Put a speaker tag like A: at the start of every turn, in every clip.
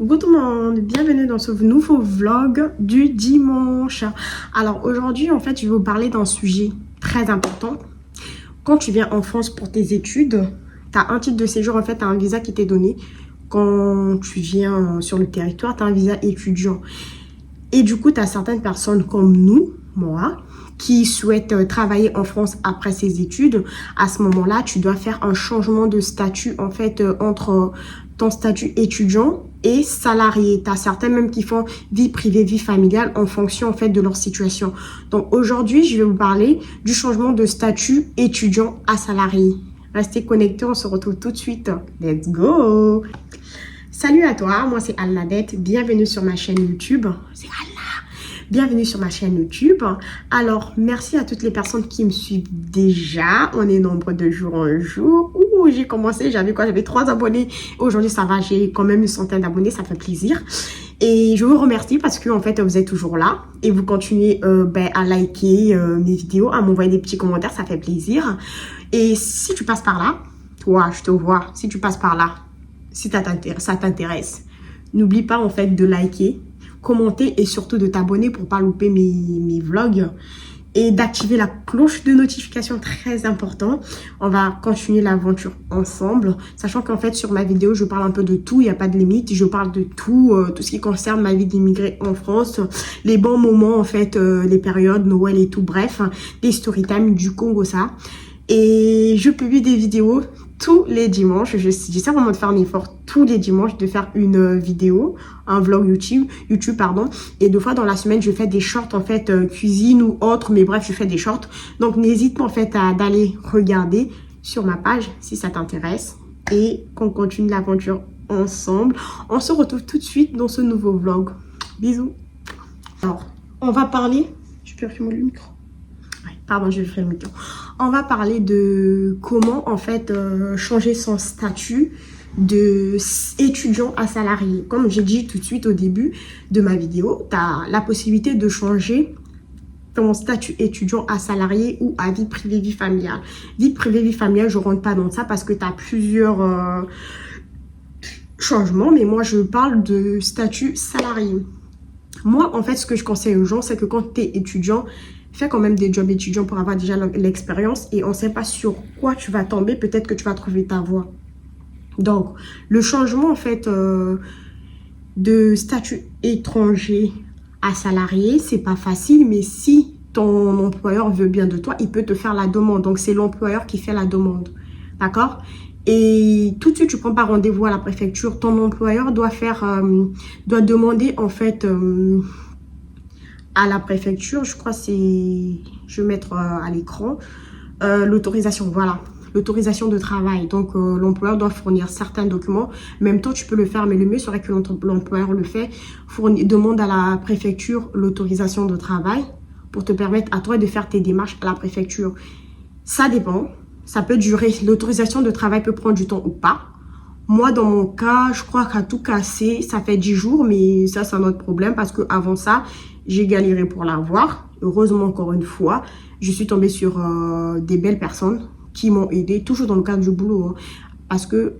A: Coucou tout le monde, bienvenue dans ce nouveau vlog du dimanche. Alors aujourd'hui en fait je vais vous parler d'un sujet très important. Quand tu viens en France pour tes études, tu as un titre de séjour, en fait tu as un visa qui t'est donné. Quand tu viens sur le territoire, tu as un visa étudiant. Et du coup tu as certaines personnes comme nous, moi, qui souhaitent travailler en France après ses études. À ce moment-là, tu dois faire un changement de statut en fait entre ton statut étudiant et salarié. Tu as certains même qui font vie privée, vie familiale en fonction en fait de leur situation. Donc aujourd'hui, je vais vous parler du changement de statut étudiant à salarié. Restez connectés, on se retrouve tout de suite. Let's go! Salut à toi, moi c'est Alnadette. Bienvenue sur ma chaîne YouTube. C'est Allah. Bienvenue sur ma chaîne YouTube. Alors, merci à toutes les personnes qui me suivent déjà. On est nombreux de jour en jour. Ouh, j'ai commencé, j'avais 3 abonnés. Aujourd'hui, ça va, j'ai quand même une centaine d'abonnés, ça fait plaisir. Et je vous remercie parce que en fait, vous êtes toujours là. Et vous continuez à liker mes vidéos, à m'envoyer des petits commentaires, ça fait plaisir. Et si tu passes par là, toi, je te vois, si tu passes par là, si ça t'intéresse, n'oublie pas en fait de liker, commenter et surtout de t'abonner pour pas louper mes vlogs et d'activer la cloche de notification, très important. On va continuer l'aventure ensemble, sachant qu'en fait sur ma vidéo je parle un peu de tout, il n'y a pas de limite, je parle de tout, tout ce qui concerne ma vie d'immigré en France, les bons moments en fait, les périodes, Noël et tout, bref, des storytime du Congo ça. Et je publie des vidéos tous les dimanches. J'essaie vraiment de faire un effort tous les dimanches de faire une vidéo, un vlog YouTube pardon. Et 2 fois dans la semaine, je fais des shorts en fait, cuisine ou autre. Mais bref, je fais des shorts. Donc n'hésite pas en fait d'aller regarder sur ma page si ça t'intéresse. Et qu'on continue l'aventure ensemble. On se retrouve tout de suite dans ce nouveau vlog. Bisous. Alors, on va parler... Je peux fermer le micro. Pardon, je vais faire le micro. On va parler de comment en fait changer son statut de étudiant à salarié. Comme j'ai dit tout de suite au début de ma vidéo, tu as la possibilité de changer ton statut étudiant à salarié ou à vie privée, vie familiale. Vie privée, vie familiale, je ne rentre pas dans ça parce que tu as plusieurs changements, mais moi je parle de statut salarié. Moi, en fait, ce que je conseille aux gens, c'est que quand tu es étudiant, fais quand même des jobs étudiants pour avoir déjà l'expérience et on ne sait pas sur quoi tu vas tomber. Peut-être que tu vas trouver ta voie. Donc, le changement en fait de statut étranger à salarié, c'est pas facile. Mais si ton employeur veut bien de toi, il peut te faire la demande. Donc, c'est l'employeur qui fait la demande. D'accord? Et tout de suite, tu prends pas rendez-vous à la préfecture. Ton employeur doit demander en fait... à la préfecture, je crois c'est, je vais mettre à l'écran, l'autorisation, voilà, l'autorisation de travail. Donc, l'employeur doit fournir certains documents. Même toi, tu peux le faire, mais le mieux serait que l'employeur le fait. Demande à la préfecture l'autorisation de travail pour te permettre à toi de faire tes démarches à la préfecture. Ça dépend, ça peut durer, l'autorisation de travail peut prendre du temps ou pas. Moi, dans mon cas, je crois qu'à tout casser, ça fait 10 jours, mais ça, c'est un autre problème parce que avant ça, j'ai galéré pour l'avoir. Heureusement, encore une fois, je suis tombée sur des belles personnes qui m'ont aidé, toujours dans le cadre du boulot. Hein, parce que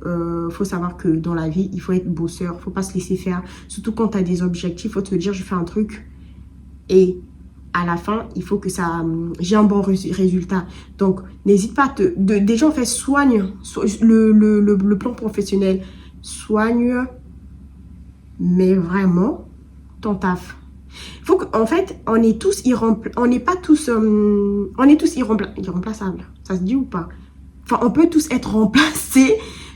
A: faut savoir que dans la vie, il faut être bosseur, faut pas se laisser faire. Surtout quand tu as des objectifs, faut te dire, je fais un truc et à la fin, il faut que ça, j'ai un bon résultat. Donc, n'hésite pas, déjà, en fait, soigne le plan professionnel. Soigne, mais vraiment, ton taf. Faut qu'en fait, on est tous irremplaçables. Ça se dit ou pas? Enfin, on peut tous être remplacés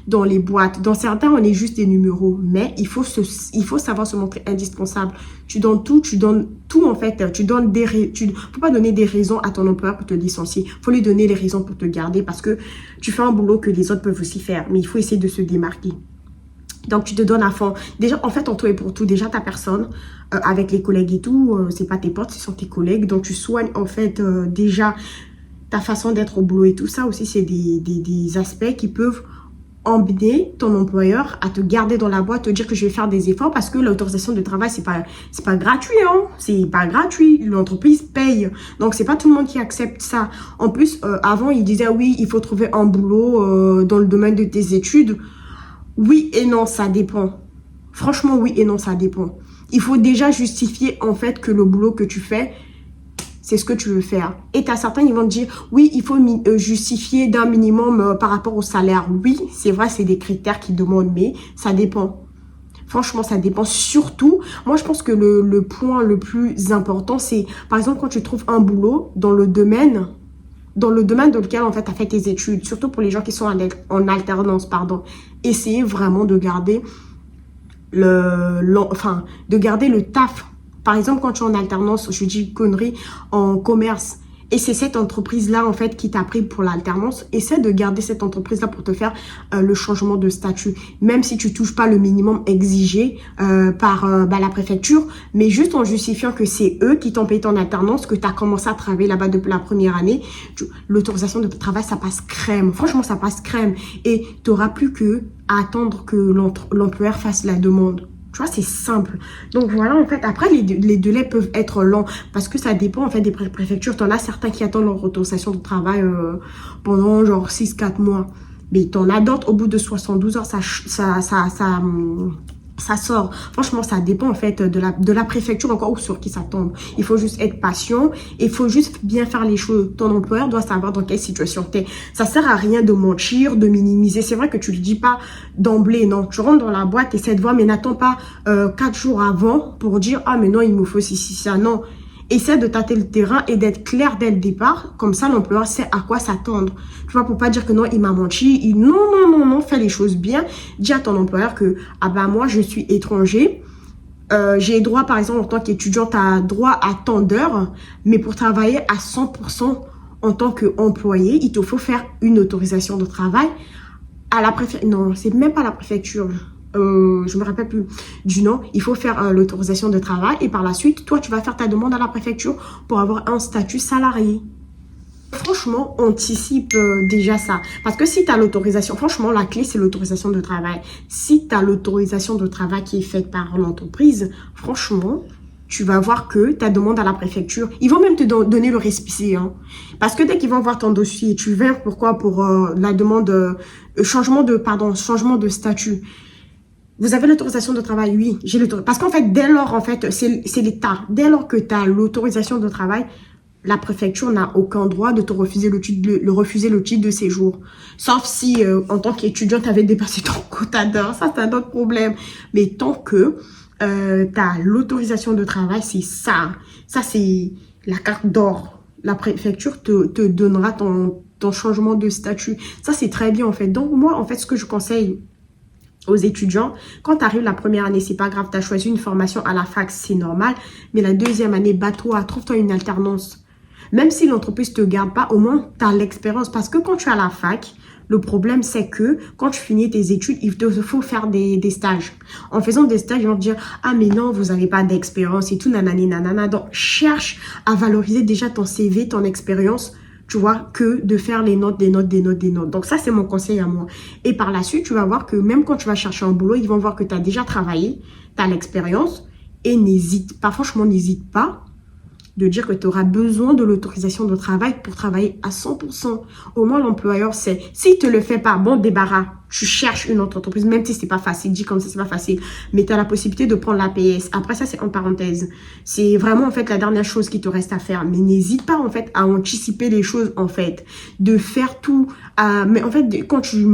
A: dans les boîtes. Dans certains, on est juste des numéros. Mais il faut savoir se montrer indispensable. Tu donnes tout en fait. Faut pas donner des raisons à ton employeur pour te licencier. Faut lui donner les raisons pour te garder parce que tu fais un boulot que les autres peuvent aussi faire. Mais il faut essayer de se démarquer. Donc, tu te donnes à fond. Déjà, en fait, en tout et pour tout, déjà, ta personne, avec les collègues et tout, c'est pas tes potes, ce sont tes collègues. Donc, tu soignes, en fait, déjà, ta façon d'être au boulot et tout ça aussi, c'est des aspects qui peuvent emmener ton employeur à te garder dans la boîte, te dire que je vais faire des efforts parce que l'autorisation de travail, c'est pas gratuit, hein. C'est pas gratuit. L'entreprise paye. Donc, c'est pas tout le monde qui accepte ça. En plus, avant, il disait, oui, il faut trouver un boulot dans le domaine de tes études. Oui et non, ça dépend. Franchement, oui et non, ça dépend. Il faut déjà justifier en fait que le boulot que tu fais, c'est ce que tu veux faire. Et tu as certains qui vont te dire, oui, il faut justifier d'un minimum par rapport au salaire. Oui, c'est vrai, c'est des critères qu'ils demandent, mais ça dépend. Franchement, ça dépend. Surtout, moi, je pense que le point le plus important, c'est, par exemple, quand tu trouves un boulot dans le domaine dans lequel, en fait, tu as fait tes études, surtout pour les gens qui sont en alternance, pardon. Essayez vraiment de garder de garder le taf. Par exemple, quand tu es en alternance, je dis connerie, en commerce, et c'est cette entreprise-là, en fait, qui t'a pris pour l'alternance, essaie de garder cette entreprise-là pour te faire le changement de statut. Même si tu touches pas le minimum exigé par la préfecture, mais juste en justifiant que c'est eux qui t'ont payé ton alternance, que tu as commencé à travailler là-bas depuis la première année, l'autorisation de travail, ça passe crème. Franchement, ça passe crème. Et tu n'auras plus que à attendre que l'employeur fasse la demande. Tu vois, c'est simple. Donc voilà, en fait, après, les délais peuvent être longs parce que ça dépend, en fait, des préfectures. Tu en as certains qui attendent leur autorisation de travail pendant genre 6-4 mois. Mais tu en as d'autres, au bout de 72 heures, ça sort. Franchement, ça dépend en fait de la préfecture encore ou sur qui ça tombe. Il faut juste être patient. Il faut juste bien faire les choses. Ton employeur doit savoir dans quelle situation tu es. Ça sert à rien de mentir, de minimiser. C'est vrai que tu ne le dis pas d'emblée, non. Tu rentres dans la boîte, essaie de voir, mais n'attends pas 4 jours avant pour dire « Ah, mais non, il me faut ci, ça. » Non. Essaie de tâter le terrain et d'être clair dès le départ. Comme ça, l'employeur sait à quoi s'attendre. Tu vois, pour pas dire que non, il m'a menti. Non, fais les choses bien. Dis à ton employeur que, ah ben moi, je suis étranger. J'ai droit, par exemple, en tant qu'étudiant, tu as droit à tant d'heures. Mais pour travailler à 100% en tant qu'employé, il te faut faire une autorisation de travail à la préfecture. Non, c'est même pas la préfecture. Je me rappelle plus du nom. Il faut faire l'autorisation de travail et par la suite, toi, tu vas faire ta demande à la préfecture pour avoir un statut salarié. Franchement, anticipe déjà ça. Parce que si tu as l'autorisation, franchement, la clé, c'est l'autorisation de travail. Si tu as l'autorisation de travail qui est faite par l'entreprise, franchement, tu vas voir que ta demande à la préfecture, ils vont même te donner le récépissé. Hein. Parce que dès qu'ils vont voir ton dossier, tu viens pourquoi pour la demande, changement de statut. Vous avez l'autorisation de travail? Oui, j'ai l'autorisation. Parce qu'en fait, dès lors, en fait, c'est l'État. Dès lors que tu as l'autorisation de travail, la préfecture n'a aucun droit de te refuser le titre de séjour. Sauf si, en tant qu'étudiant, tu avais dépassé ton quota d'heures. Ça, c'est un autre problème. Mais tant que tu as l'autorisation de travail, c'est ça. Ça, c'est la carte d'or. La préfecture te donnera ton changement de statut. Ça, c'est très bien, en fait. Donc, moi, en fait, ce que je conseille aux étudiants, quand tu arrives la première année, c'est pas grave, tu as choisi une formation à la fac, c'est normal. Mais la deuxième année, bats-toi, trouve-toi une alternance. Même si l'entreprise te garde pas, au moins, tu as l'expérience. Parce que quand tu es à la fac, le problème, c'est que quand tu finis tes études, il te faut faire des stages. En faisant des stages, ils vont te dire « Ah, mais non, vous n'avez pas d'expérience et tout, nanani, nanana. » Donc, cherche à valoriser déjà ton CV, ton expérience, tu vois, que de faire des notes. Donc, ça, c'est mon conseil à moi. Et par la suite, tu vas voir que même quand tu vas chercher un boulot, ils vont voir que tu as déjà travaillé, tu as l'expérience et n'hésite pas, franchement, n'hésite pas de dire que tu auras besoin de l'autorisation de travail pour travailler à 100%. Au moins, l'employeur sait. S'il te le fait pas, bon débarras. Tu cherches une autre entreprise, même si c'est pas facile. Dis comme ça, c'est pas facile. Mais tu as la possibilité de prendre l'APS. Après ça, c'est en parenthèse. C'est vraiment, en fait, la dernière chose qui te reste à faire. Mais n'hésite pas, en fait, à anticiper les choses, en fait. De faire tout. Mais en fait, quand tu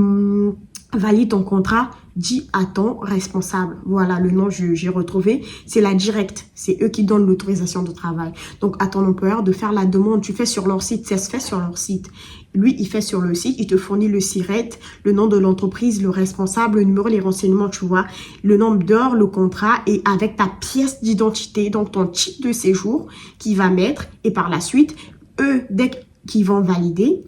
A: valides ton contrat, dis à ton responsable. Voilà, le nom, j'ai retrouvé. C'est la directe. C'est eux qui donnent l'autorisation de travail. Donc, à ton employeur de faire la demande. Tu fais sur leur site. Ça se fait sur leur site. Lui, il fait sur le site. Il te fournit le SIRET, le nom de l'entreprise, le responsable, le numéro, les renseignements, tu vois, le nombre d'heures, le contrat et avec ta pièce d'identité, donc ton titre de séjour qu'il va mettre. Et par la suite, eux, dès qu'ils vont valider,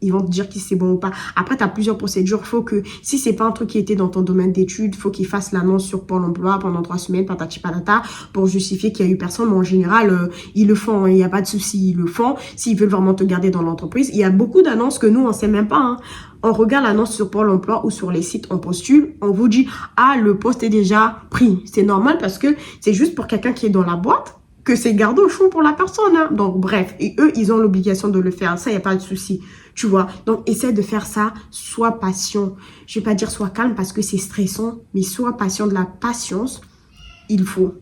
A: ils vont te dire si c'est bon ou pas. Après, tu as plusieurs procédures. Faut que, si c'est pas un truc qui était dans ton domaine d'études, faut qu'ils fassent l'annonce sur Pôle emploi pendant 3 semaines, patati patata, pour justifier qu'il y a eu personne. Mais en général, ils le font. Il n'y a pas de souci, ils le font. S'ils veulent vraiment te garder dans l'entreprise, il y a beaucoup d'annonces que nous, on sait même pas. Hein. On regarde l'annonce sur Pôle emploi ou sur les sites, on postule, on vous dit, ah, le poste est déjà pris. C'est normal parce que c'est juste pour quelqu'un qui est dans la boîte que c'est gardé au chaud pour la personne. Hein. Donc, bref. Et eux, ils ont l'obligation de le faire. Ça, il n'y a pas de souci. Tu vois, donc essaie de faire ça, sois patient. Je vais pas dire sois calme parce que c'est stressant, mais sois patient, de la patience, il faut.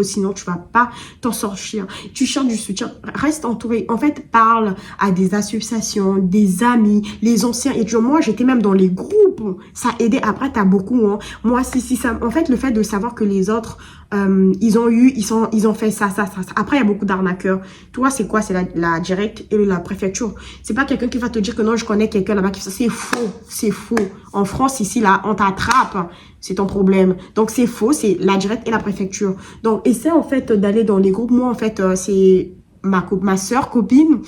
A: Sinon tu vas pas t'en sortir. Tu cherches du soutien, reste entouré. En fait, parle à des associations, des amis, les anciens. Et tu vois, moi, j'étais même dans les groupes. Ça aidait. Après, t'as beaucoup, hein. Moi, si, ça. En fait, le fait de savoir que les autres, ils ont fait ça. Après, il y a beaucoup d'arnaqueurs. Toi, c'est quoi? C'est la directe et la préfecture. C'est pas quelqu'un qui va te dire que non, je connais quelqu'un là-bas qui fait ça. C'est faux. C'est faux. En France, ici, là, on t'attrape. C'est ton problème. Donc, c'est faux. C'est la directe et la préfecture. Donc, essaie, en fait, d'aller dans les groupes. Moi, en fait, c'est ma soeur, copine,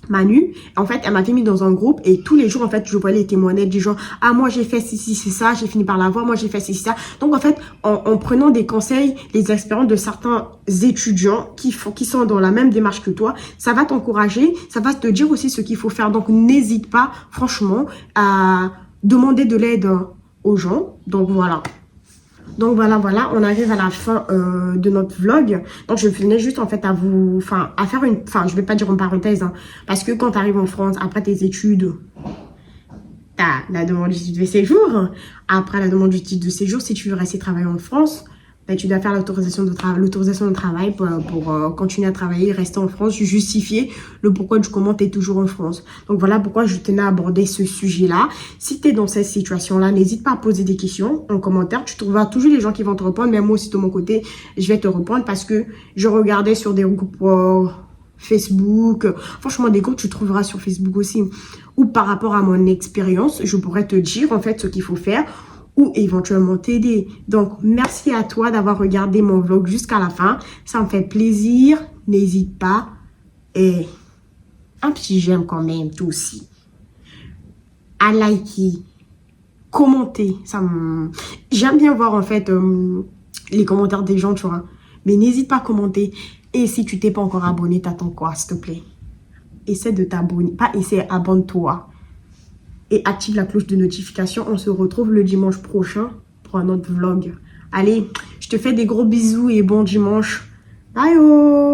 A: Manu. En fait, elle m'avait mis dans un groupe et tous les jours, en fait, je voyais les témoignages du genre, ah, moi, j'ai fait ci, c'est ça, j'ai fini par l'avoir, moi, j'ai fait ci, c'est ça. Donc, en fait, en prenant des conseils, les expériences de certains étudiants qui sont dans la même démarche que toi, ça va t'encourager, ça va te dire aussi ce qu'il faut faire. Donc, n'hésite pas, franchement, à demander de l'aide aux gens. Donc, voilà. Donc voilà, on arrive à la fin de notre vlog. Donc je venais juste en fait à faire une, je vais pas dire en parenthèse, hein, parce que quand tu arrives en France, après tes études, tu as la demande du titre de séjour. Après la demande du titre de séjour, si tu veux rester travailler en France, ben, tu dois faire l'autorisation de travail pour continuer à travailler, rester en France, justifier le pourquoi du comment tu es toujours en France. Donc voilà pourquoi je tenais à aborder ce sujet-là. Si tu es dans cette situation-là, n'hésite pas à poser des questions en commentaire. Tu trouveras toujours les gens qui vont te répondre, mais moi aussi de mon côté, je vais te répondre parce que je regardais sur des groupes Facebook. Franchement, des groupes, tu trouveras sur Facebook aussi. Ou par rapport à mon expérience, je pourrais te dire en fait ce qu'il faut faire ou éventuellement t'aider. Donc, merci à toi d'avoir regardé mon vlog jusqu'à la fin. Ça me fait plaisir. N'hésite pas. Et un petit j'aime quand même, toi aussi. À liker, commenter. J'aime bien voir en fait les commentaires des gens, tu vois. Mais n'hésite pas à commenter. Et si tu t'es pas encore abonné, t'attends quoi, s'il te plaît? Essaie de t'abonner. Pas essaie, abonne-toi. Et active la cloche de notification. On se retrouve le dimanche prochain pour un autre vlog. Allez, je te fais des gros bisous et bon dimanche. Bye! Oh.